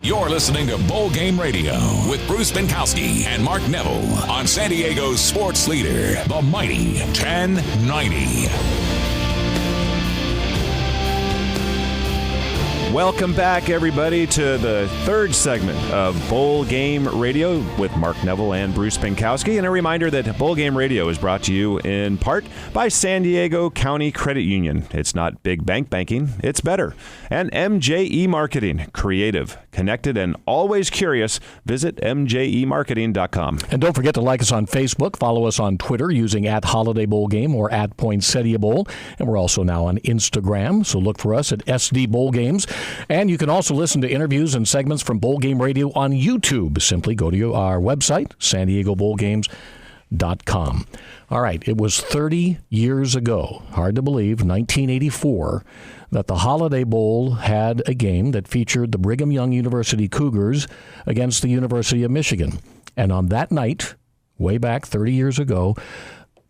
You're listening to Bowl Game Radio with Bruce Binkowski and Mark Neville on San Diego's sports leader, the mighty 1090. Welcome back, everybody, to the third segment of Bowl Game Radio with Mark Neville and Bruce Binkowski. And a reminder that Bowl Game Radio is brought to you in part by San Diego County Credit Union. It's not big bank banking, it's better. And MJE Marketing, creative, connected, and always curious. Visit mjemarketing.com. And don't forget to like us on Facebook, follow us on Twitter using @HolidayBowlGame or @PoinsettiaBowl. And we're also now on Instagram, so look for us at SD Bowl Games. And you can also listen to interviews and segments from Bowl Game Radio on YouTube. Simply go to our website, SanDiegoBowlGames.com. All right, it was 30 years ago, hard to believe, 1984, that the Holiday Bowl had a game that featured the Brigham Young University Cougars against the University of Michigan. And on that night, way back 30 years ago,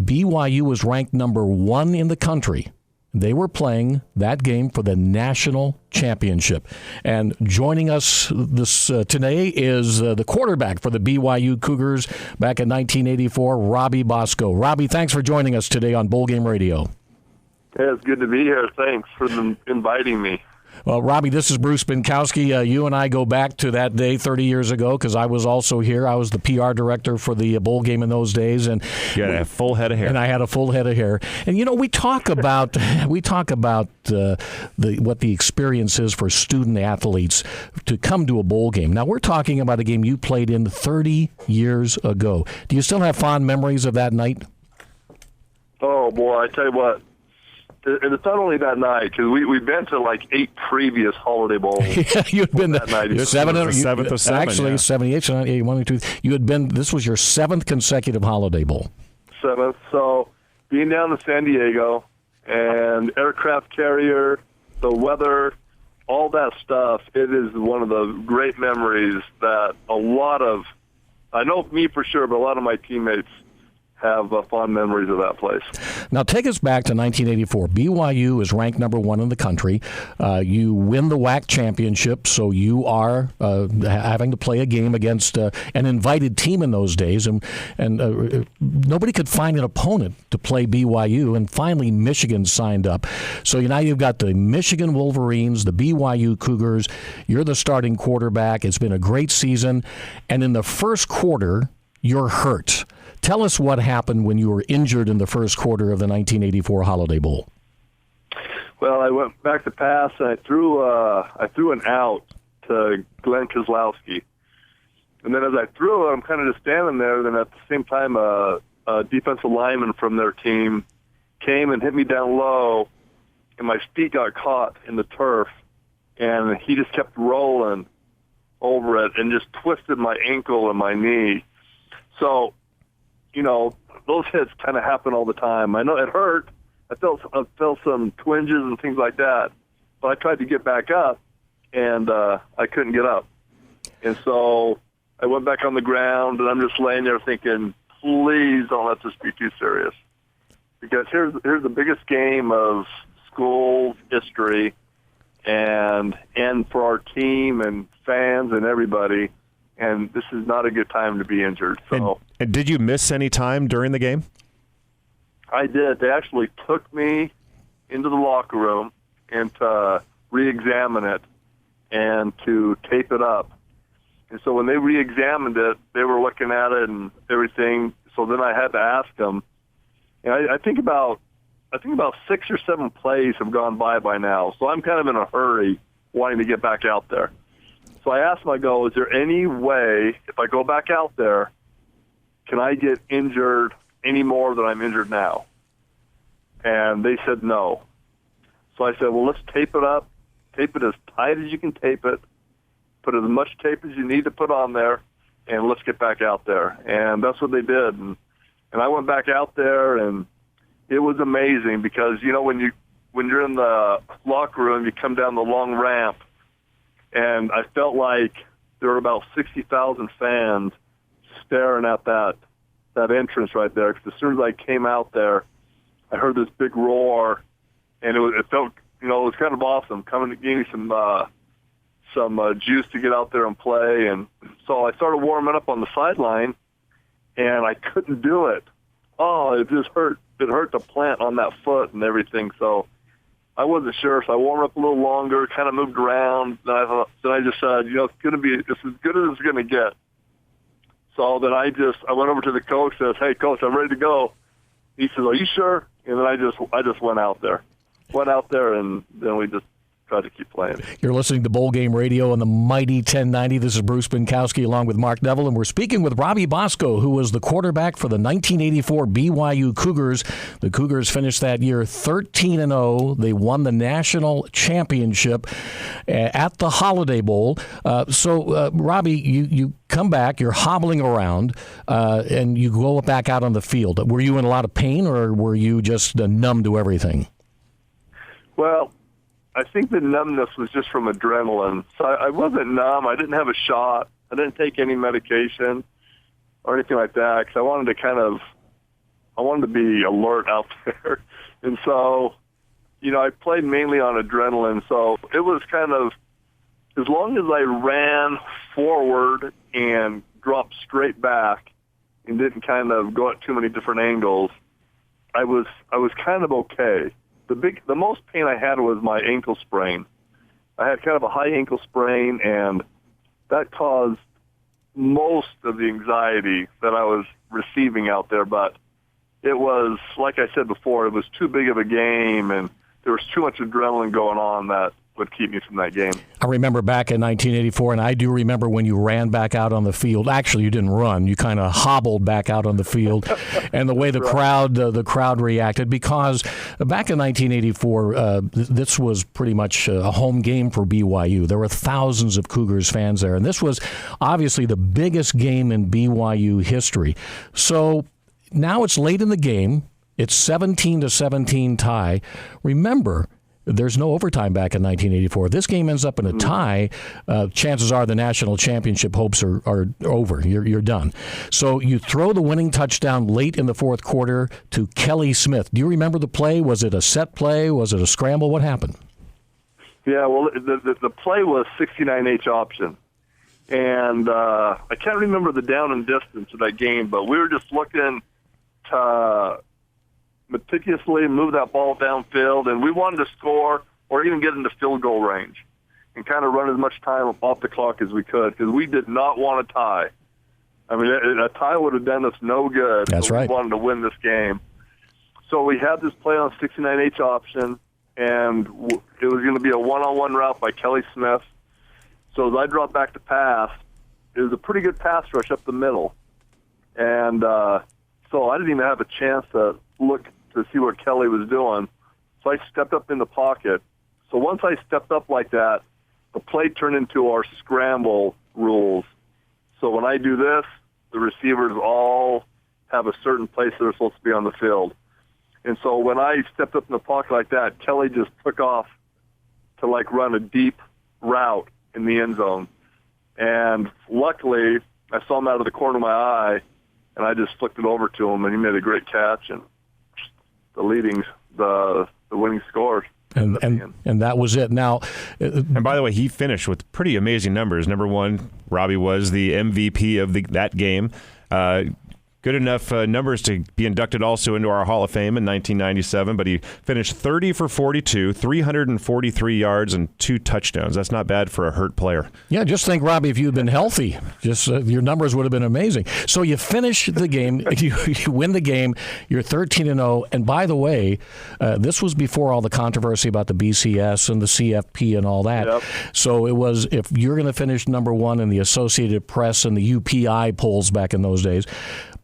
BYU was ranked number 1 in the country. They were playing that game for the national championship. And joining us today is the quarterback for the BYU Cougars back in 1984, Robbie Bosco. Robbie, thanks for joining us today on Bowl Game Radio. Yeah, it's good to be here. Thanks for inviting me. Well, Robbie, this is Bruce Binkowski. You and I go back to that day 30 years ago because I was also here. I was the PR director for the bowl game in those days, and you had a full head of hair. And I had a full head of hair. And you know, we talk about what the experience is for student athletes to come to a bowl game. Now, we're talking about a game you played in 30 years ago. Do you still have fond memories of that night? Oh boy, I tell you what. And it's not only that night, because we've been to like 8 previous Holiday Bowls. Yeah, you'd been that night. Seventh of 7. Actually, yeah. 78, 78, 1, 2. You had been. This was your 7th consecutive Holiday Bowl. 7th. So being down to San Diego and aircraft carrier, the weather, all that stuff. It is one of the great memories that I know me for sure, but a lot of my teammates have fond memories of that place. Now, take us back to 1984. BYU is ranked number 1 in the country. You win the WAC championship, so you are having to play a game against an invited team in those days, and nobody could find an opponent to play BYU, and finally Michigan signed up. So now you've got the Michigan Wolverines, the BYU Cougars. You're the starting quarterback. It's been a great season, and in the first quarter, you're hurt. Tell us what happened when you were injured in the first quarter of the 1984 Holiday Bowl. Well, I went back to pass, and I threw an out to Glenn Kozlowski. And then as I threw it, I'm kind of just standing there. Then at the same time, a defensive lineman from their team came and hit me down low, and my feet got caught in the turf. And he just kept rolling over it and just twisted my ankle and my knee. So, you know, those hits kind of happen all the time. I know it hurt. I felt some twinges and things like that. But I tried to get back up, and I couldn't get up. And so I went back on the ground, and I'm just laying there thinking, please don't let this be too serious. Because here's the biggest game of school history, and for our team and fans and everybody. And this is not a good time to be injured. So, and did you miss any time during the game? I did. They actually took me into the locker room and to re-examine it and to tape it up. And so when they re-examined it, they were looking at it and everything. So then I had to ask them. And I think about 6 or 7 plays have gone by now. So I'm kind of in a hurry wanting to get back out there. So I asked him, I go, is there any way, if I go back out there, can I get injured any more than I'm injured now? And they said no. So I said, well, let's tape it up, tape it as tight as you can tape it, put as much tape as you need to put on there, and let's get back out there. And that's what they did. And I went back out there, and it was amazing because, you know, when you're in the locker room, you come down the long ramp, and I felt like there were about 60,000 fans staring at that entrance right there. Because as soon as I came out there, I heard this big roar, and it felt, you know, it was kind of awesome. It gave me some juice to get out there and play. And so I started warming up on the sideline, and I couldn't do it. Oh, it just hurt. It hurt the plant on that foot and everything. So I wasn't sure. So I warmed up a little longer, kind of moved around. Then I just said, it's going to be as good as it's going to get. So then I went over to the coach and says, "Hey, coach, I'm ready to go." He says, "Are you sure?" And then I just went out there. And then we just tried to keep playing. You're listening to Bowl Game Radio on the mighty 1090. This is Bruce Binkowski along with Mark Neville, and we're speaking with Robbie Bosco, who was the quarterback for the 1984 BYU Cougars. The Cougars finished that year 13-0. They won the national championship at the Holiday Bowl. So, Robbie, you come back, you're hobbling around, and you go back out on the field. Were you in a lot of pain, or were you just numb to everything? Well, I think the numbness was just from adrenaline. So I wasn't numb. I didn't have a shot. I didn't take any medication or anything like that because I wanted to be alert out there. And so, I played mainly on adrenaline. So it was kind of, as long as I ran forward and dropped straight back and didn't kind of go at too many different angles, I was kind of okay. The most pain I had was my ankle sprain. I had kind of a high ankle sprain, and that caused most of the anxiety that I was receiving out there. But it was, like I said before, it was too big of a game, and there was too much adrenaline going on that would keep me from that game. I remember back in 1984, and I do remember when you ran back out on the field. Actually, you didn't run; you kind of hobbled back out on the field, and the way the crowd reacted. Because back in 1984, this was pretty much a home game for BYU. There were thousands of Cougars fans there, and this was obviously the biggest game in BYU history. So now it's late in the game. It's 17-17 tie. Remember, there's no overtime back in 1984. If this game ends up in a tie, chances are the national championship hopes are over. You're done. So you throw the winning touchdown late in the fourth quarter to Kelly Smith. Do you remember the play? Was it a set play? Was it a scramble? What happened? Yeah, well, the play was 69H option. And I can't remember the down and distance of that game, but we were just looking to meticulously move that ball downfield, and we wanted to score or even get into field goal range and kind of run as much time off the clock as we could because we did not want a tie. I mean, a tie would have done us no good. That's right. We wanted to win this game. So we had this play on 69H option, and it was going to be a one-on-one route by Kelly Smith. So as I dropped back to pass, it was a pretty good pass rush up the middle. And so I didn't even have a chance to look to see what Kelly was doing. So I stepped up in the pocket. So once I stepped up like that, the play turned into our scramble rules. So when I do this, the receivers all have a certain place they're supposed to be on the field. And so when I stepped up in the pocket like that, Kelly just took off to run a deep route in the end zone. And luckily, I saw him out of the corner of my eye, and I just flicked it over to him, and he made a great catch and the winning score. And that was it. Now, and by the way, he finished with pretty amazing numbers. Number one, Robbie was the MVP of that game. Good enough numbers to be inducted also into our Hall of Fame in 1997, but he finished 30 for 42, 343 yards, and 2 touchdowns. That's not bad for a hurt player. Yeah, just think, Robbie, if you'd been healthy, your numbers would have been amazing. So you finish the game, you win the game, you're 13-0, and by the way, this was before all the controversy about the BCS and the CFP and all that. Yep. So it was, if you're going to finish number one in the Associated Press and the UPI polls back in those days,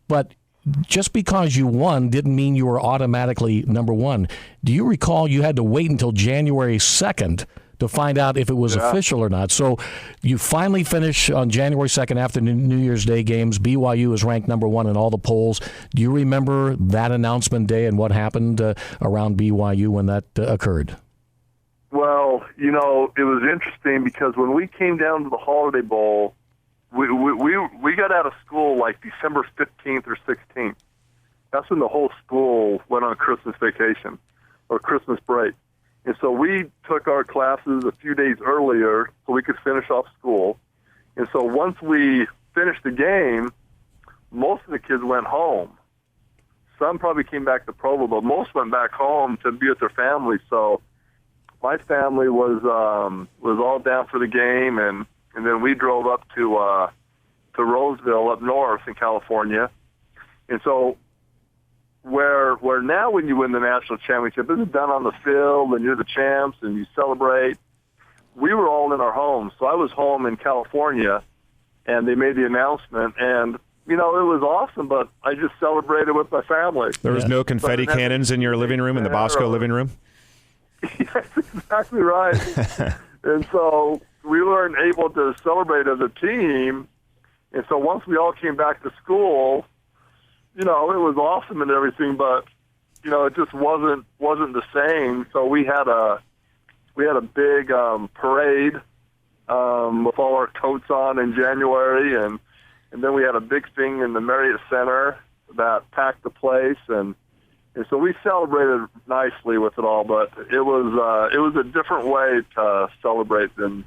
but just because you won didn't mean you were automatically number one. Do you recall you had to wait until January 2nd to find out if it was official or not? So you finally finish on January 2nd after the New Year's Day games. BYU is ranked number one in all the polls. Do you remember that announcement day and what happened around BYU when that occurred? Well, it was interesting because when we came down to the Holiday Bowl, we got out of school like December 15th or 16th. That's when the whole school went on Christmas vacation or Christmas break. And so we took our classes a few days earlier so we could finish off school. And so once we finished the game, most of the kids went home. Some probably came back to Provo, but most went back home to be with their families. So my family was all down for the game, and then we drove up to Roseville up north in California. And so where now when you win the national championship, this is done on the field and you're the champs and you celebrate. We were all in our homes. So I was home in California, and they made the announcement, and it was awesome, but I just celebrated with my family. There was no confetti cannons in your living room, in the Bosco living room? Yes, exactly right. And so we weren't able to celebrate as a team. And so once we all came back to school, it was awesome and everything, but, it just wasn't the same. So we had a big parade with all our coats on in January, and then we had a big thing in the Marriott Center that packed the place, and so we celebrated nicely with it all. But it was a different way to celebrate than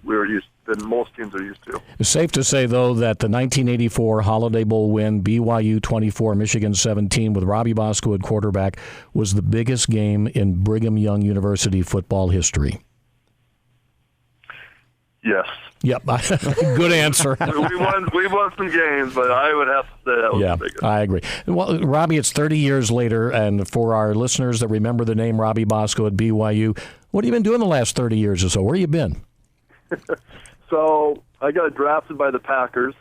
most teams are used to. It's safe to say, though, that the 1984 Holiday Bowl win, BYU 24, Michigan 17, with Robbie Bosco at quarterback, was the biggest game in Brigham Young University football history. Yes. Yep. Good answer. we won some games, but I would have to say that was the biggest. I agree. Well, Robbie, it's 30 years later, and for our listeners that remember the name Robbie Bosco at BYU, what have you been doing the last 30 years or so? Where have you been? So I got drafted by the Packers,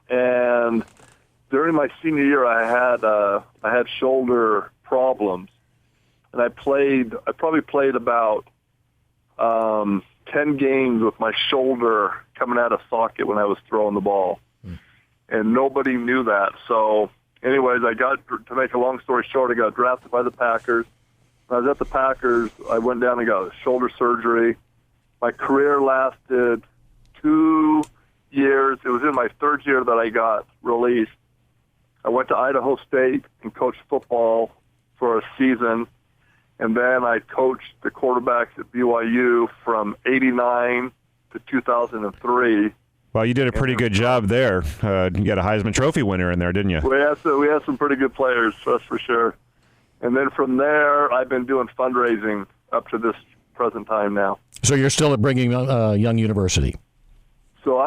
and during my senior year, I had shoulder problems, and I probably played about 10 games with my shoulder coming out of socket when I was throwing the ball, and nobody knew that. So, anyways, to make a long story short, I got drafted by the Packers. When I was at the Packers, I went down and got shoulder surgery. My career lasted 2 years. It was in my third year that I got released. I went to Idaho State and coached football for a season, and then I coached the quarterbacks at BYU from 89 to 2003. Well, you did a pretty good job there. You got a Heisman Trophy winner in there, didn't you? We had some pretty good players, that's for sure. And then from there, I've been doing fundraising up to this present time now. So you're still at Brigham Young University? So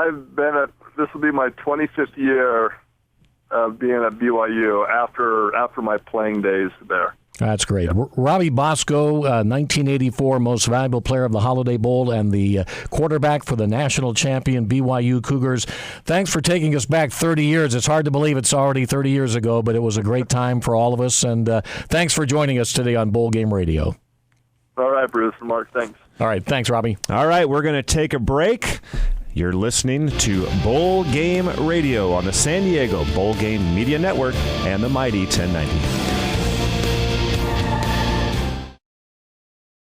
this will be my 25th year of being at BYU after my playing days there. That's great. Yep. Robbie Bosco, 1984 Most Valuable Player of the Holiday Bowl and the quarterback for the national champion BYU Cougars. Thanks for taking us back 30 years. It's hard to believe it's already 30 years ago, but it was a great time for all of us. And thanks for joining us today on Bowl Game Radio. All right, Bruce and Mark, thanks. All right, thanks, Robbie. All right, we're going to take a break. You're listening to Bowl Game Radio on the San Diego Bowl Game Media Network and the Mighty 1090.